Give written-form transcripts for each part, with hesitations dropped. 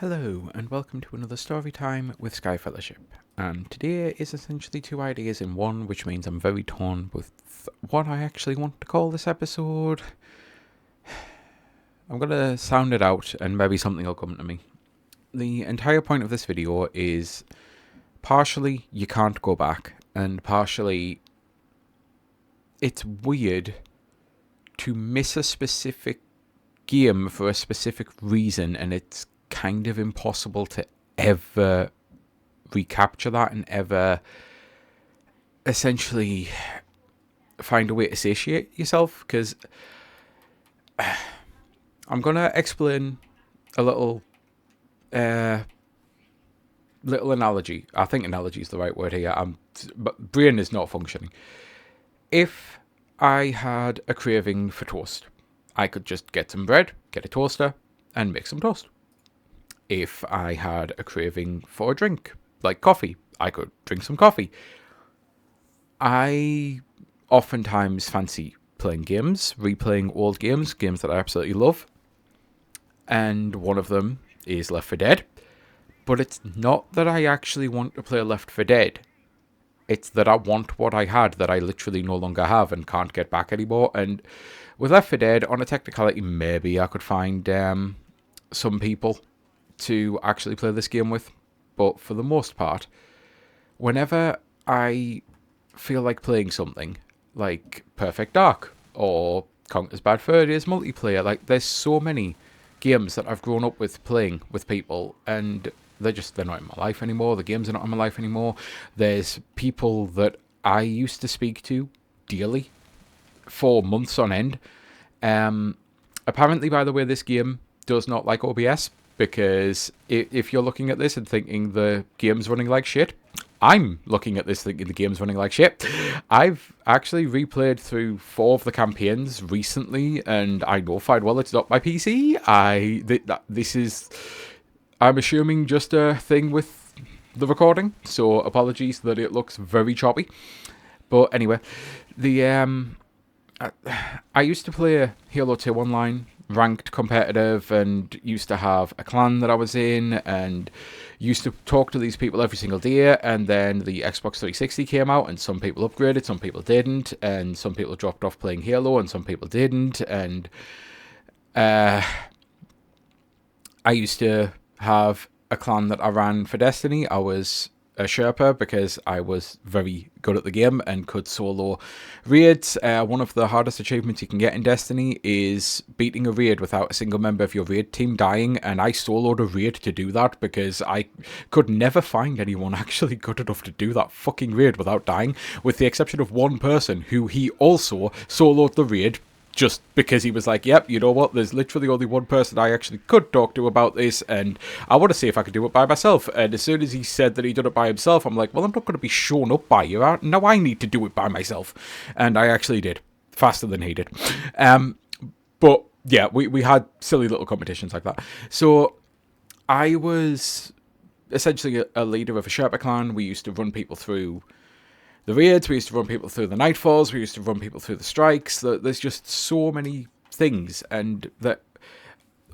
Hello, and welcome to another story time with Sky Fellowship. And today is essentially two ideas in one, which means I'm very torn with what I actually want to call this episode. I'm gonna sound it out, and maybe something will come to me. The entire point of this video is partially you can't go back, and partially it's weird to miss a specific game for a specific reason, and it's kind of impossible to ever recapture that and ever essentially find a way to satiate yourself, because I'm gonna explain a little analogy. I think analogy is the right word here. But brain is not functioning. If I had a craving for toast, I could just get some bread, get a toaster, and make some toast. If I had a craving for a drink, like coffee, I could drink some coffee. I oftentimes fancy playing games, replaying old games that I absolutely love. And one of them is Left 4 Dead. But it's not that I actually want to play Left 4 Dead. It's that I want what I had that I literally no longer have and can't get back anymore. And with Left 4 Dead, on a technicality, maybe I could find some people to actually play this game with. But for the most part, whenever I feel like playing something like Perfect Dark or Conker's Bad Fur Days multiplayer, like there's so many games that I've grown up with playing with people, and they're not in my life anymore. The games are not in my life anymore. There's people that I used to speak to daily for months on end. Apparently, by the way, this game does not like OBS, because if you're looking at this and thinking the game's running like shit, I'm looking at this thinking the game's running like shit. I've actually replayed through 4 of the campaigns recently, and I know fine well it's not my PC. This is, I'm assuming, just a thing with the recording, so apologies that it looks very choppy. But anyway, I used to play Halo 2 online, ranked competitive, and used to have a clan that I was in, and used to talk to these people every single day. And then the Xbox 360 came out, and some people upgraded, some people didn't, and some people dropped off playing Halo, and some people didn't. And I used to have a clan that I ran for Destiny. I was a Sherpa because I was very good at the game and could solo raids. One of the hardest achievements you can get in Destiny is beating a raid without a single member of your raid team dying, and I soloed a raid to do that because I could never find anyone actually good enough to do that fucking raid without dying, with the exception of one person who he also soloed the raid just because he was like, yep, you know what, there's literally only one person I actually could talk to about this, and I want to see if I can do it by myself. And as soon as he said that he done it by himself, I'm like, well, I'm not going to be shown up by you. Now I need to do it by myself. And I actually did. Faster than he did. But yeah, we had silly little competitions like that. So I was essentially a leader of a Sherpa clan. We used to run people through the raids, we used to run people through the nightfalls, we used to run people through the strikes. There's just so many things, and that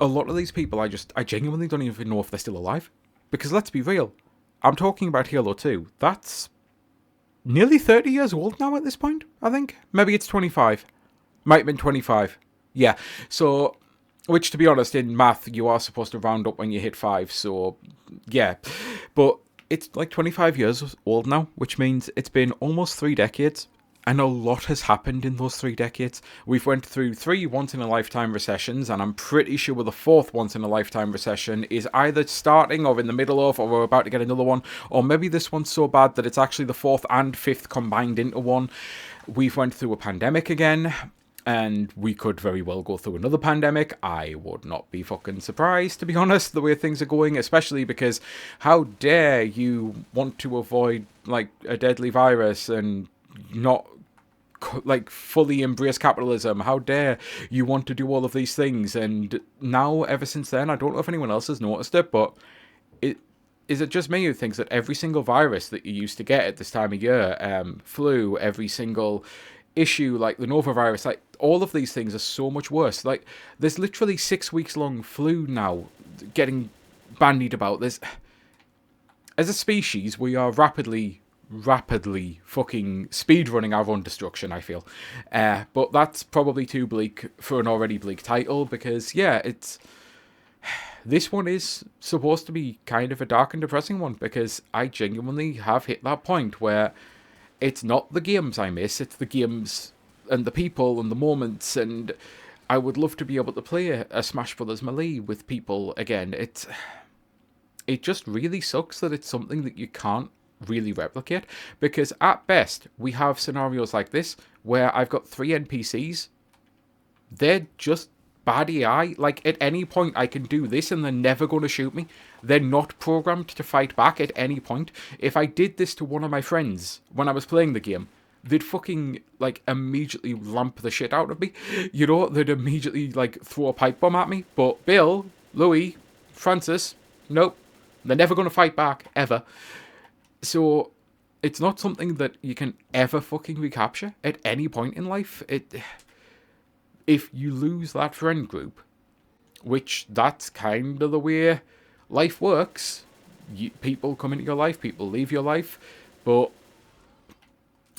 a lot of these people, I genuinely don't even know if they're still alive. Because let's be real, I'm talking about Halo 2. That's nearly 30 years old now at this point, I think. Maybe it's 25. Might have been 25. Yeah, so, which, to be honest, in math, you are supposed to round up when you hit 5, so, yeah. But it's like 25 years old now, which means it's been almost 3 decades, and a lot has happened in those 3 decades. We've went through 3 once-in-a-lifetime recessions, and I'm pretty sure the 4th once-in-a-lifetime recession is either starting or in the middle of, or we're about to get another one, or maybe this one's so bad that it's actually the 4th and 5th combined into one. We've went through a pandemic again, and we could very well go through another pandemic. I would not be fucking surprised, to be honest, the way things are going, especially because how dare you want to avoid, like, a deadly virus and not, like, fully embrace capitalism? How dare you want to do all of these things? And now, ever since then, I don't know if anyone else has noticed it, but is it just me who thinks that every single virus that you used to get at this time of year, flu, every single issue, like the Nova virus, like all of these things are so much worse. Like there's literally 6 weeks long flu now getting bandied about. There's, as a species, we are rapidly fucking speedrunning our own destruction, I feel. But that's probably too bleak for an already bleak title, because, yeah, this one is supposed to be kind of a dark and depressing one, because I genuinely have hit that point where it's not the games I miss, it's the games and the people and the moments, and I would love to be able to play a Smash Brothers Melee with people again. It just really sucks that it's something that you can't really replicate, because at best we have scenarios like this where I've got 3 NPCs. They're just bad AI. Like, at any point I can do this and they're never going to shoot me. They're not programmed to fight back at any point. If I did this to one of my friends when I was playing the game, they'd fucking, like, immediately lamp the shit out of me. You know, they'd immediately, like, throw a pipe bomb at me. But Bill, Louis, Francis, nope. They're never going to fight back, ever. So, it's not something that you can ever fucking recapture at any point in life. If you lose that friend group, which that's kind of the way life works, people come into your life, people leave your life, but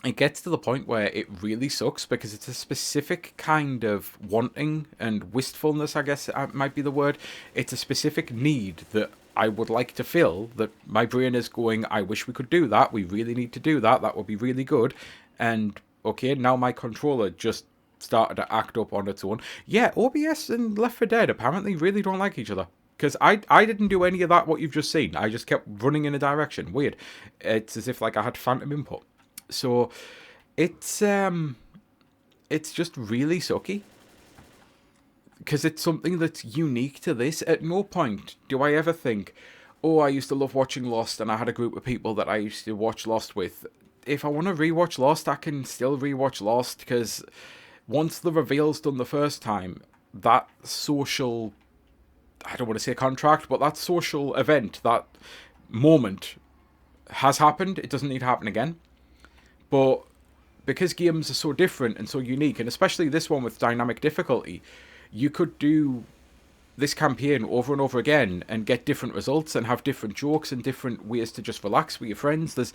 it gets to the point where it really sucks, because it's a specific kind of wanting and wistfulness, I guess might be the word. It's a specific need that I would like to fill, that my brain is going, I wish we could do that, we really need to do that, that would be really good. And okay, now my controller just started to act up on its own. Yeah, OBS and Left 4 Dead apparently really don't like each other. Because I didn't do any of that, what you've just seen. I just kept running in a direction. Weird. It's as if, like, I had phantom input. So, it's just really sucky. Because it's something that's unique to this. At no point do I ever think, oh, I used to love watching Lost and I had a group of people that I used to watch Lost with. If I want to rewatch Lost, I can still rewatch Lost, because once the reveal's done the first time, that social, I don't want to say contract, but that social event, that moment has happened. It doesn't need to happen again. But because games are so different and so unique, and especially this one with dynamic difficulty, you could do this campaign over and over again and get different results and have different jokes and different ways to just relax with your friends. There's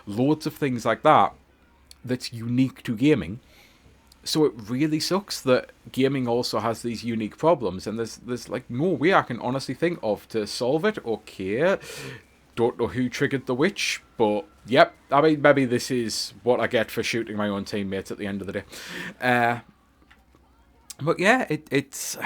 loads of things like that that's unique to gaming. So it really sucks that gaming also has these unique problems, and there's like no way I can honestly think of to solve it. Okay, don't know who triggered the witch, but yep, I mean, maybe this is what I get for shooting my own teammates at the end of the day. But yeah, it's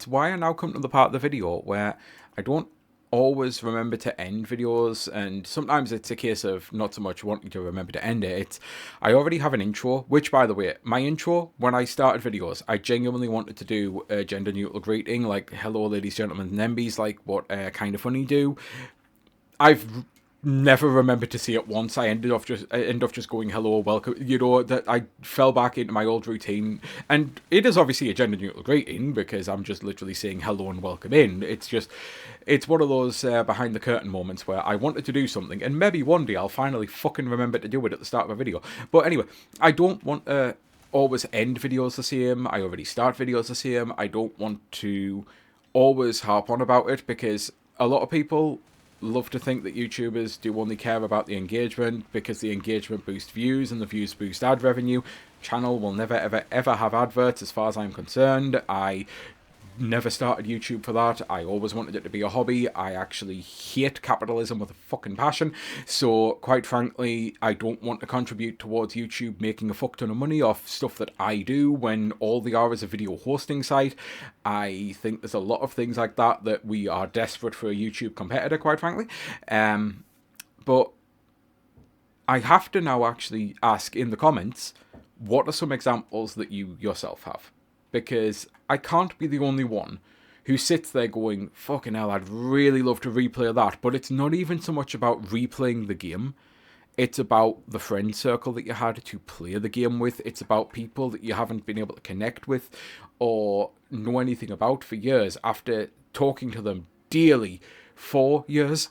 why I now come to the part of the video where I don't always remember to end videos, and sometimes it's a case of not so much wanting to remember to end it. I already have an intro, which, by the way, my intro, when I started videos, I genuinely wanted to do a gender neutral greeting, like hello ladies, gentlemen, and MBs, like what Kind of Funny do. I've never remembered to see it once. I ended up just going hello, welcome, you know, that I fell back into my old routine. And it is obviously a gender neutral greeting, because I'm just literally saying hello and welcome in. It's one of those behind the curtain moments where I wanted to do something, and maybe one day I'll finally fucking remember to do it at the start of a video. But anyway, I don't want to always end videos the same. I already start videos the same. I don't want to always harp on about it, because a lot of people love to think that YouTubers do only care about the engagement, because the engagement boosts views and the views boost ad revenue. Channel will never ever have adverts as far as I'm concerned. I never started YouTube for that. I always wanted it to be a hobby. I actually hate capitalism with a fucking passion. So, quite frankly, I don't want to contribute towards YouTube making a fuck ton of money off stuff that I do when all they are is a video hosting site. I think there's a lot of things like that we are desperate for a YouTube competitor, quite frankly. But I have to now actually ask in the comments, what are some examples that you yourself have? Because I can't be the only one who sits there going, fucking hell, I'd really love to replay that. But it's not even so much about replaying the game. It's about the friend circle that you had to play the game with. It's about people that you haven't been able to connect with or know anything about for years. After talking to them daily for years,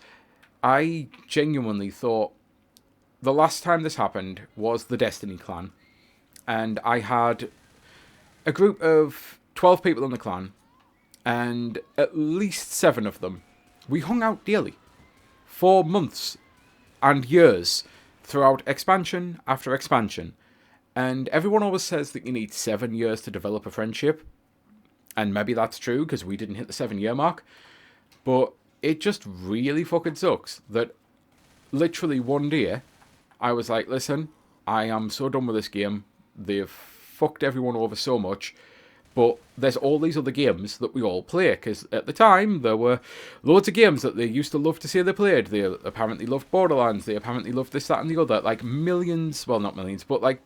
I genuinely thought the last time this happened was the Destiny clan. And I had a group of 12 people in the clan, and at least 7 of them, we hung out daily for months and years throughout expansion after expansion. And everyone always says that you need 7 years to develop a friendship. And maybe that's true because we didn't hit the 7-year mark. But it just really fucking sucks that literally one day I was like, listen, I am so done with this game. They've fucked everyone over so much. But there's all these other games that we all play, because at the time there were loads of games that they used to love to say they played. They apparently loved Borderlands, they apparently loved this, that and the other. Like millions, well not millions, but like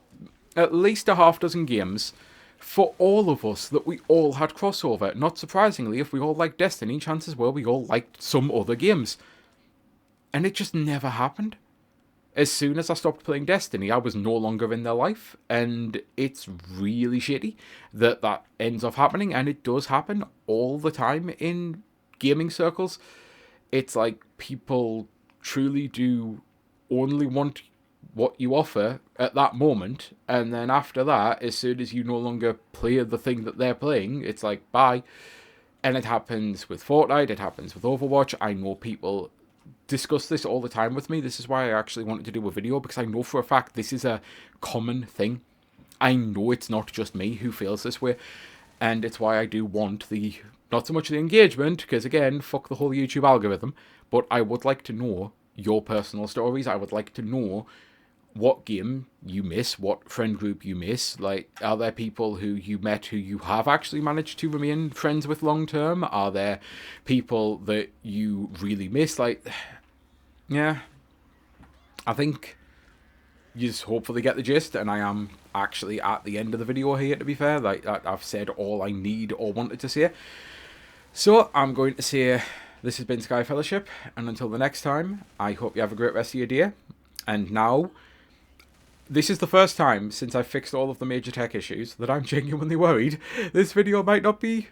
at least a half dozen games for all of us that we all had crossover. Not surprisingly, if we all liked Destiny, chances were we all liked some other games. And it just never happened. As soon as I stopped playing Destiny, I was no longer in their life, and it's really shitty that that ends up happening, and it does happen all the time in gaming circles. It's like people truly do only want what you offer at that moment, and then after that, as soon as you no longer play the thing that they're playing, it's like, bye. And it happens with Fortnite, it happens with Overwatch. I know people discuss this all the time with me. This is why I actually wanted to do a video, because I know for a fact this is a common thing. I know it's not just me who feels this way, and it's why I do want the, not so much the engagement, because again, fuck the whole YouTube algorithm, but I would like to know your personal stories. I would like to know what game you miss, what friend group you miss. Like, are there people who you met who you have actually managed to remain friends with long term? Are there people that you really miss? Like, yeah, I think you just hopefully get the gist, and I am actually at the end of the video here, to be fair. Like, I've said all I need or wanted to say. So, I'm going to say this has been Sky Fellowship, and until the next time, I hope you have a great rest of your day. And now, this is the first time since I've fixed all of the major tech issues that I'm genuinely worried this video might not be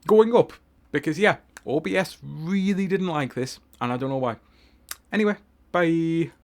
going up. Because, yeah, OBS really didn't like this, and I don't know why. Anyway, bye.